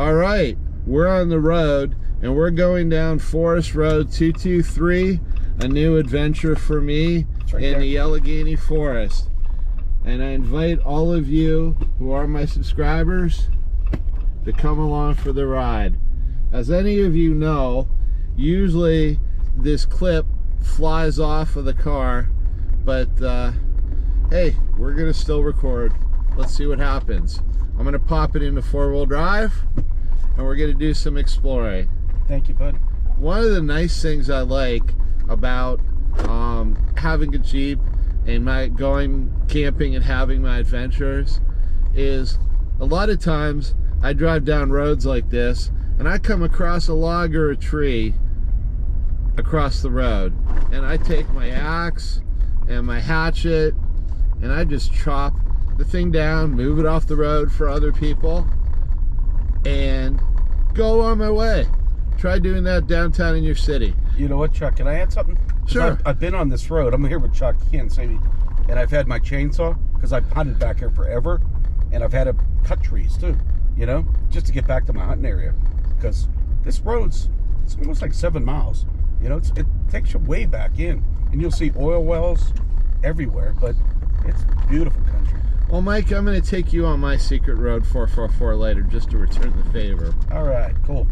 All right, we're on the road, and we're going down Forest Road 223, a new adventure for me in the Allegheny Forest. And I invite all of you who are my subscribers to come along for the ride. As any of you know, usually this clip flies off of the car, but hey, we're gonna still record. Let's see what happens. I'm gonna pop it into 4-wheel drive, and we're gonna do some exploring. Thank you, bud. One of the nice things I like about having a Jeep and my going camping and having my adventures is a lot of times I drive down roads like this and I come across a log or a tree across the road, and I take my axe and my hatchet and I just chop the thing down, move it off the road for other people, and go on my way. Try doing that downtown in your city. You know what, Chuck? Can I add something? Sure. I've been on this road. I'm here with Chuck. You can't see me. And I've had my chainsaw because I've hunted back here forever. And I've had to cut trees too, you know, just to get back to my hunting area. Because this road's, it's almost like 7 miles. You know, it takes you way back in. And you'll see oil wells everywhere. But it's beautiful country. Well, Mike, I'm going to take you on my secret road 444 later just to return the favor. All right, cool.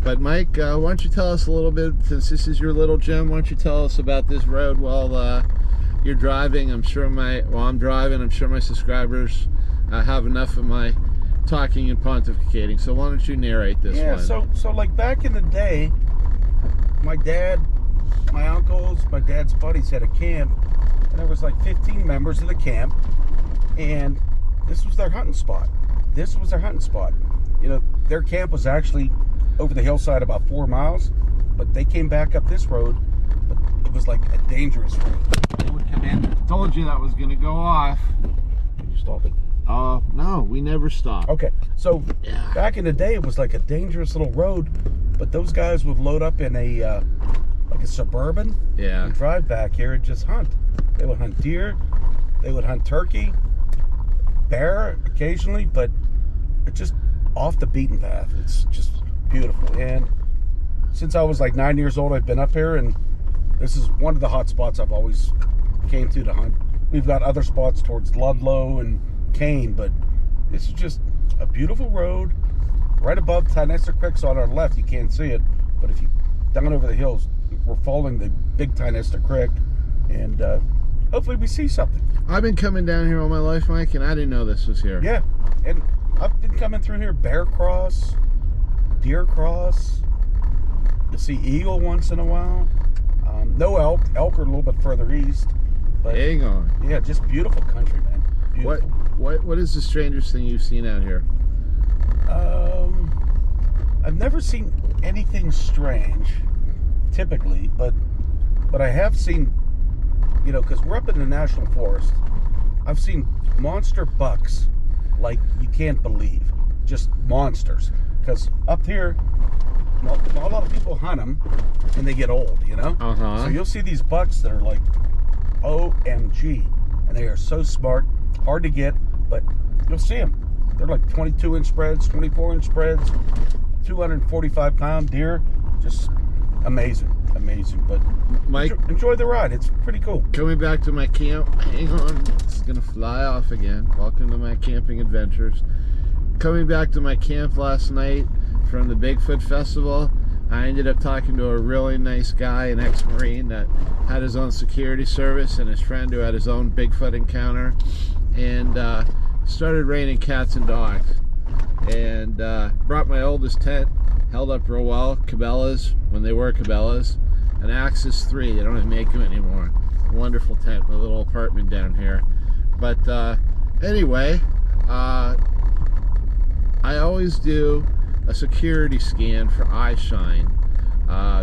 But Mike, why don't you tell us a little bit, since this is your little gem, why don't you tell us about this road while you're driving? I'm sure I'm driving, I'm sure my subscribers have enough of my talking and pontificating. So why don't you narrate this one? Yeah, so like back in the day, my dad, my uncles, my dad's buddies had a camp, and there was like 15 members of the camp, and this was their hunting spot. This was their hunting spot. You know, their camp was actually over the hillside about 4 miles, but they came back up this road, but it was like a dangerous road. They would come in. Told you that was going to go off. Did you stop it? No, we never stopped. Okay, so back in the day, it was like a dangerous little road, but those guys would load up in a like a Suburban, and drive back here and just hunt. They would hunt deer, they would hunt turkey, bear occasionally, but it's just off the beaten path. It's just beautiful. And since I was like 9 years old, I've been up here, and this is one of the hot spots I've always came to hunt. We've got other spots towards Ludlow and Kane, but this is just a beautiful road right above Tynester Creek's on our left. You can't see it, but if you down over the hills, we're following the big Tynester Creek, and hopefully we see something. I've been coming down here all my life, Mike, and I didn't know this was here. Yeah, and I've been coming through here, bear cross, deer cross. You'll see eagle once in a while. No elk. Elk are a little bit further east. But hang on. Yeah, just beautiful country, man. Beautiful. What is the strangest thing you've seen out here? I've never seen anything strange, typically, but I have seen, you know, because we're up in the National Forest, I've seen monster bucks like you can't believe. Just monsters. Because up here, not a lot of people hunt them, and they get old, you know? So you'll see these bucks that are like, OMG. And they are so smart, hard to get, but you'll see them. They're like 22-inch spreads, 24-inch spreads, 245-pound deer. Just amazing. But Mike, enjoy the ride. It's pretty cool. Coming back to my camp. Hang on. It's going to fly off again. Welcome to my camping adventures. Coming back to my camp last night from the Bigfoot Festival, I ended up talking to a really nice guy, an ex-Marine that had his own security service, and his friend who had his own Bigfoot encounter, and started raining cats and dogs. And brought my oldest tent, held up real well, Cabela's, when they were Cabela's, an Axis 3, they don't even make them anymore. Wonderful tent, my little apartment down here. But anyway, I always do a security scan for eye shine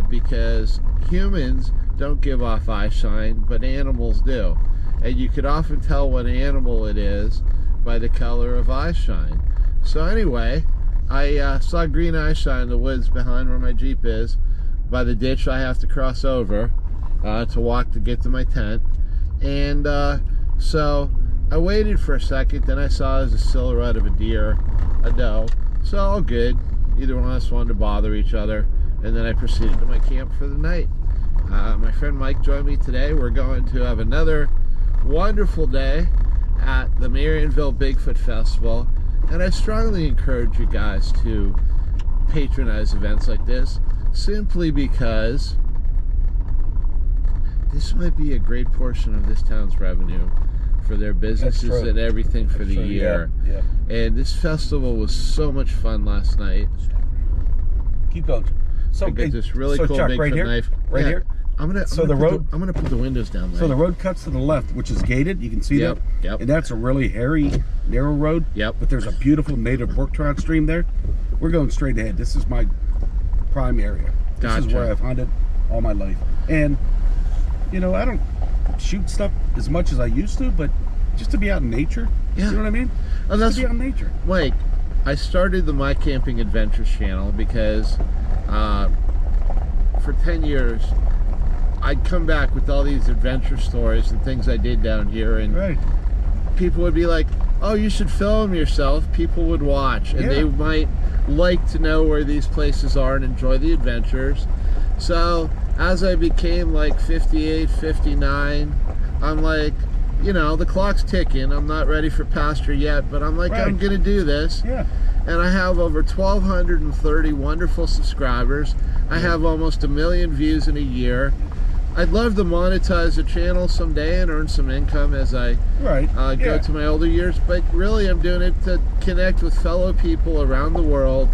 because humans don't give off eye shine, but animals do. And you could often tell what animal it is by the color of eye shine. So anyway, I saw green eye shine in the woods behind where my Jeep is, by the ditch I have to cross over to walk to get to my tent. And so I waited for a second, then I saw it was a silhouette of a deer, a doe. So all good. Either one of us wanted to bother each other, and then I proceeded to my camp for the night. My friend Mike joined me today. We're going to have another wonderful day at the Marionville Bigfoot Festival, and I strongly encourage you guys to patronize events like this, simply because this might be a great portion of this town's revenue for their businesses and everything for the year. Yeah. And this festival was so much fun last night. Keep going. So I got this really cool Chuck, Bigfoot right here, knife. Right here. I'm gonna put the windows down there. So the road cuts to the left, which is gated. You can see that. Yep. And that's a really hairy, narrow road. Yep. But there's a beautiful native brook trout stream there. We're going straight ahead. This is my prime area. This is where I've hunted all my life. And you know, I don't shoot stuff as much as I used to, but just to be out in nature. Yeah. You know what I mean? Just to be out in nature. Mike, I started the My Camping Adventures channel because for 10 years I'd come back with all these adventure stories and things I did down here, and people would be like, oh, you should film yourself. People would watch, and they might like to know where these places are and enjoy the adventures. So as I became like 58, 59, I'm like, you know, the clock's ticking. I'm not ready for pasture yet, but I'm like, I'm gonna do this. Yeah. And I have over 1,230 wonderful subscribers. I have almost 1 million views in a year. I'd love to monetize the channel someday and earn some income as I go to my older years, but really I'm doing it to connect with fellow people around the world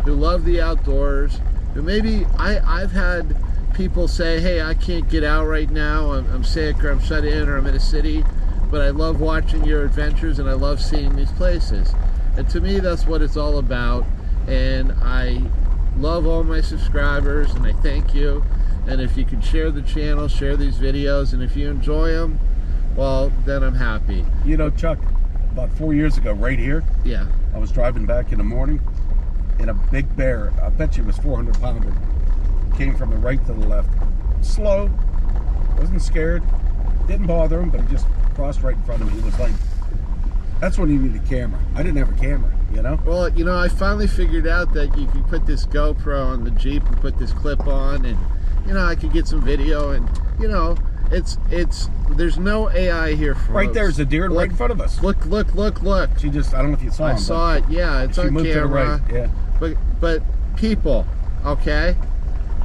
who love the outdoors, who maybe I've had people say, hey, I can't get out right now, I'm sick, or I'm shut in, or I'm in a city, but I love watching your adventures and I love seeing these places. And to me, that's what it's all about. And I love all my subscribers, and I thank you. And if you can share the channel, share these videos, and if you enjoy them, well, then I'm happy. You know, Chuck, about 4 years ago, right here, I was driving back in the morning, and a big bear, I bet you it was 400-pounder, came from the right to the left. Slow, wasn't scared, didn't bother him, but he just crossed right in front of me. It was like, that's when you need a camera. I didn't have a camera, you know? Well, you know, I finally figured out that you can put this GoPro on the Jeep and put this clip on, and you know, I could get some video, and you know, there's no AI here, folks. Right there's a deer right in front of us. Look. She just, I don't know if you saw him. I saw it, yeah, it's on camera. To the right. Yeah. But people, okay,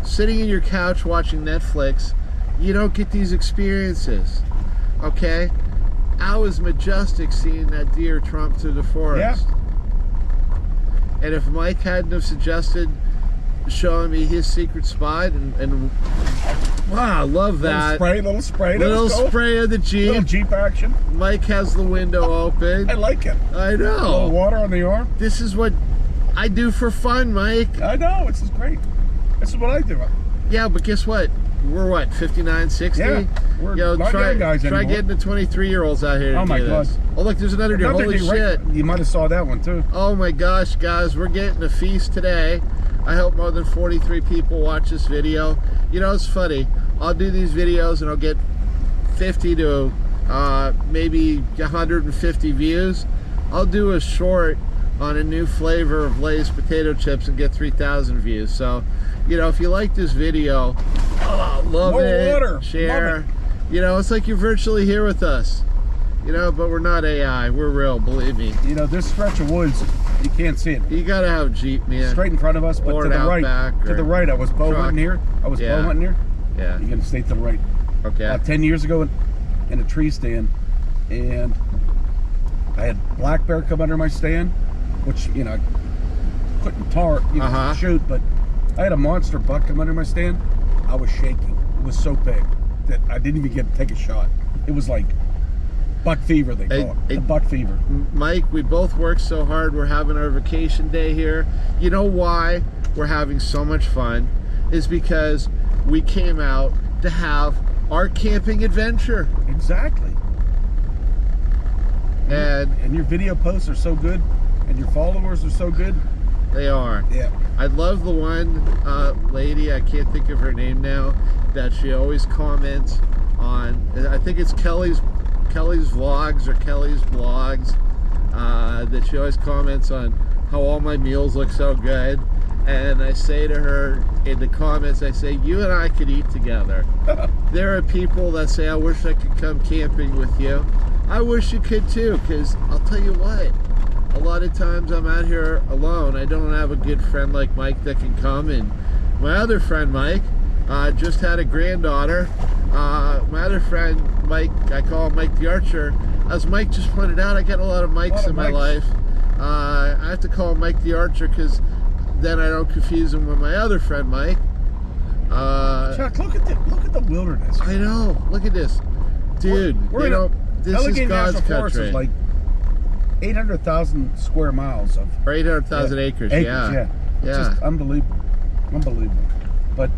sitting in your couch watching Netflix, you don't get these experiences, okay? I was majestic seeing that deer tromp through the forest. Yeah. And if Mike hadn't have suggested showing me his secret spot, and wow, I love that. Little spray. Little spray of the Jeep. Little Jeep action. Mike has the window open. I like it. I know. A little water on the arm. This is what I do for fun, Mike. I know, this is great. This is what I do. Yeah, but guess what? We're what, 59, 60? Yeah, we're not young guys anymore. Try getting the 23-year-olds out here to do this. Oh, look, there's another deer. Holy shit. You might have saw that one, too. Oh, my gosh, guys. We're getting a feast today. I hope more than 43 people watch this video. You know, it's funny. I'll do these videos, and I'll get 50 to maybe 150 views. I'll do a short on a new flavor of Lay's potato chips and get 3,000 views. So, you know, if you like this video, love it, share. Love it. You know, it's like you're virtually here with us. You know, but we're not AI. We're real, believe me. You know, this stretch of woods, you can't see it. You gotta have a Jeep, man. Straight in front of us, but to the right. To the right, I was bow hunting here. Bow hunting here. Yeah. You're gonna stay to the right. Okay. 10 years ago, in a tree stand, and I had black bear come under my stand, which, you know, I couldn't shoot, but I had a monster buck come under my stand. I was shaking. It was so big that I didn't even get to take a shot. It was like buck fever, they call it. The buck fever. Mike, we both work so hard. We're having our vacation day here. You know why we're having so much fun? Is because we came out to have our camping adventure. Exactly. And your video posts are so good, and your followers are so good. They are. Yeah. I love the one lady, I can't think of her name now, that she always comments on, I think it's Kelly's vlogs or Kelly's blogs, that she always comments on how all my meals look so good. and I say to her in the comments, I say, you and I could eat together. There are people that say, I wish I could come camping with you. I wish you could too, because I'll tell you what, a lot of times I'm out here alone. I don't have a good friend like Mike that can come, and my other friend Mike just had a granddaughter. My other friend Mike, I call him Mike the Archer. As Mike just pointed out, I get a lot of Mikes in my life. I have to call him Mike the Archer because then I don't confuse him with my other friend Mike. Chuck, look at the wilderness. I know. Look at this, dude. This is God's country. Is like 800,000 square miles of. Or 800,000 acres. Yeah. It's just unbelievable, unbelievable. But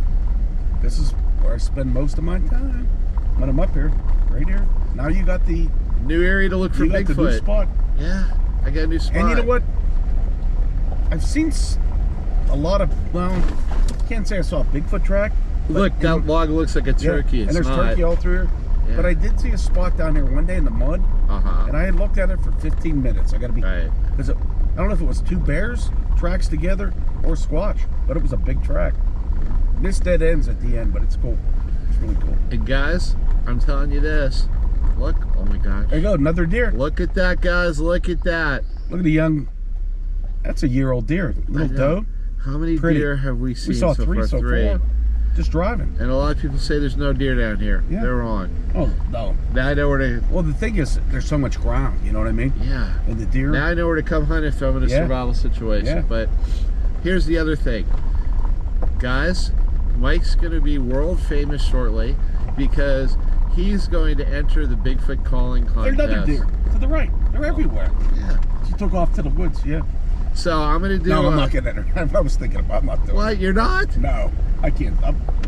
this is where I spend most of my time when I'm up here, right here. Now you got the new area to look for Bigfoot. The new spot. Yeah, I got a new spot. And you know what? I've seen a lot of, well, I can't say I saw a Bigfoot track. Look, that log looks like a turkey. Yeah, it's and there's not. turkey all through here. Yeah. But I did see a spot down here one day in the mud, and I had looked at it for 15 minutes. I got to be, because I don't know if it was two bears tracks together or squatch, but it was a big track. This dead ends at the end, but it's cool. It's really cool. And guys, I'm telling you this. Look, oh my gosh. There you go, another deer. Look at that, guys. Look at that. Look at the young, that's a year-old deer. Little doe. How many deer have we seen? We saw three so far. Just driving. And a lot of people say there's no deer down here. Yeah. They're wrong. Oh, no. Now I know where to... Well, the thing is, there's so much ground, you know what I mean? Yeah. And the deer... Now I know where to come hunt if I'm in a survival situation. Yeah. But here's the other thing. Guys, Mike's going to be world famous shortly because he's going to enter the Bigfoot calling contest. There's another deer. To the right. They're everywhere. Yeah. She took off to the woods, yeah. So I'm going to do... No, I'm not going to enter. I was thinking about I'm not doing What? it. You're not? No, I can't.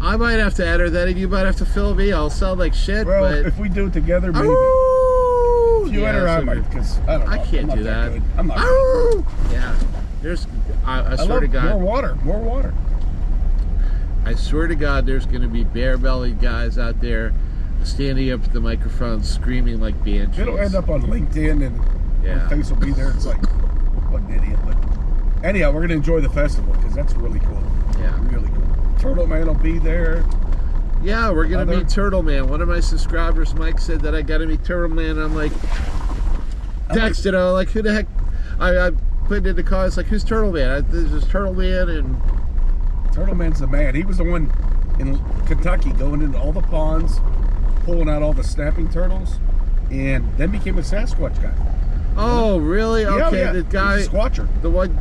I might have to enter that, and you might have to fill me. I'll sound like shit, well, but... if we do it together, maybe. If you enter, I might, because I don't know. I can't do that. Good. I'm not good. Yeah. There's... I swear to God... more water. More water. I swear to God, there's going to be bare-bellied guys out there standing up at the microphone screaming like banshees. It'll end up on LinkedIn, and my face will be there. It's like, what an idiot. But anyhow, we're going to enjoy the festival because that's really cool. Yeah. Really cool. Turtle Man will be there. Yeah, we're going to meet Turtle Man. One of my subscribers, Mike, said that I got to meet Turtle Man. And I'm like, texted him, like, who the heck? I put it in the comments, like, who's Turtle Man? This is Turtle Man, and... Turtle Man's the man. He was the one in Kentucky going into all the ponds, pulling out all the snapping turtles, and then became a Sasquatch guy. Oh, really? Okay, yeah. The guy, he's a Squatcher.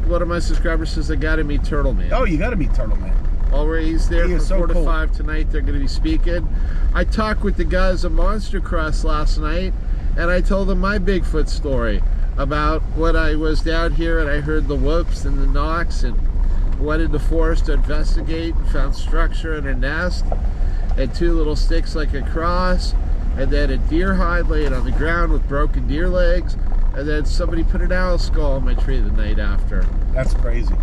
One of my subscribers says I got to meet Turtle Man. Oh, you got to meet Turtle Man. Already, he's there from 4 to 5 tonight. They're going to be speaking. I talked with the guys at Monster Crust last night, and I told them my Bigfoot story about when I was down here and I heard the whoops and the knocks and went in the forest to investigate and found structure in a nest and 2 little sticks like a cross, and then a deer hide laying on the ground with broken deer legs, and then somebody put an owl skull on my tree the night after. That's crazy.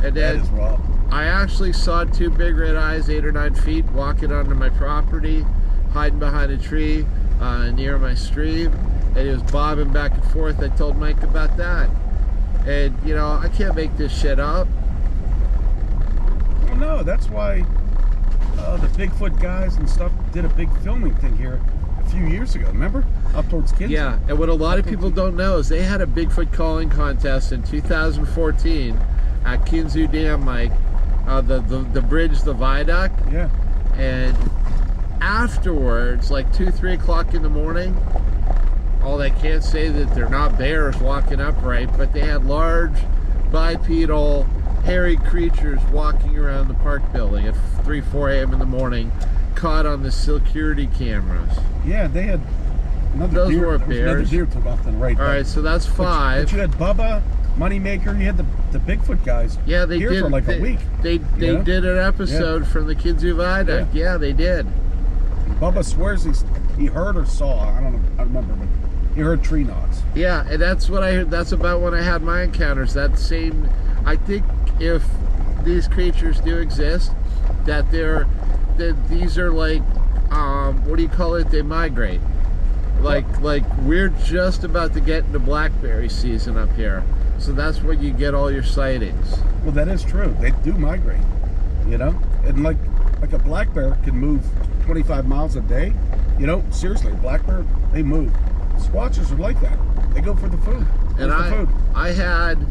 And then that is raw. I actually saw 2 big red eyes 8 or 9 feet walking onto my property, hiding behind a tree near my stream, and it was bobbing back and forth. I told Mike about that. And you know, I can't make this shit up. Well, no, that's why the Bigfoot guys and stuff did a big filming thing here a few years ago, remember? Up towards Kinzu. Yeah, and what a lot of people don't know is they had a Bigfoot calling contest in 2014 at Kinzu Dam, Mike. The bridge, the viaduct. Yeah. And afterwards, like 2, 3 o'clock in the morning, they can't say that they're not bears walking upright, but they had large bipedal hairy creatures walking around the park building at 3, 4 a.m. in the morning, caught on the security cameras. Yeah, they had another Those deer. were bears. Another deer took off to the right. All right, so that's 5. But you had Bubba, Moneymaker, you had the Bigfoot guys. Yeah, they here did for like a week. They did an episode from the Kinzu Viaduct. Yeah, they did. Bubba swears he heard or saw. I don't know. I remember, but he heard tree knocks. Yeah, and that's what I heard. That's about when I had my encounters. That same. I think if these creatures do exist, that these are like, what do you call it? They migrate. Like we're just about to get into blackberry season up here, so that's when you get all your sightings. Well, that is true. They do migrate, you know? And like a black bear can move 25 miles a day. You know, seriously, black bear, they move. Squatches are like that. They go for the food. And I had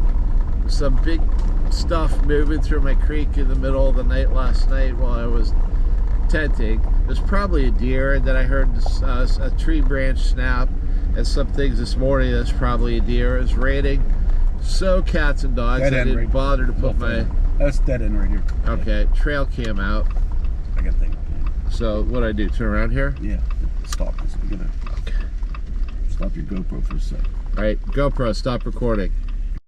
some big stuff moving through my creek in the middle of the night last night while I was tenting. There's probably a deer, and then I heard a tree branch snap and some things this morning. That's probably a deer. It's raining. So cats and dogs, I didn't bother to put my... That's dead end right here. Okay, trail cam out. I got to think. So what do I do? Turn around here? Yeah. Stop this. We're gonna stop your GoPro for a sec. All right, GoPro, stop recording.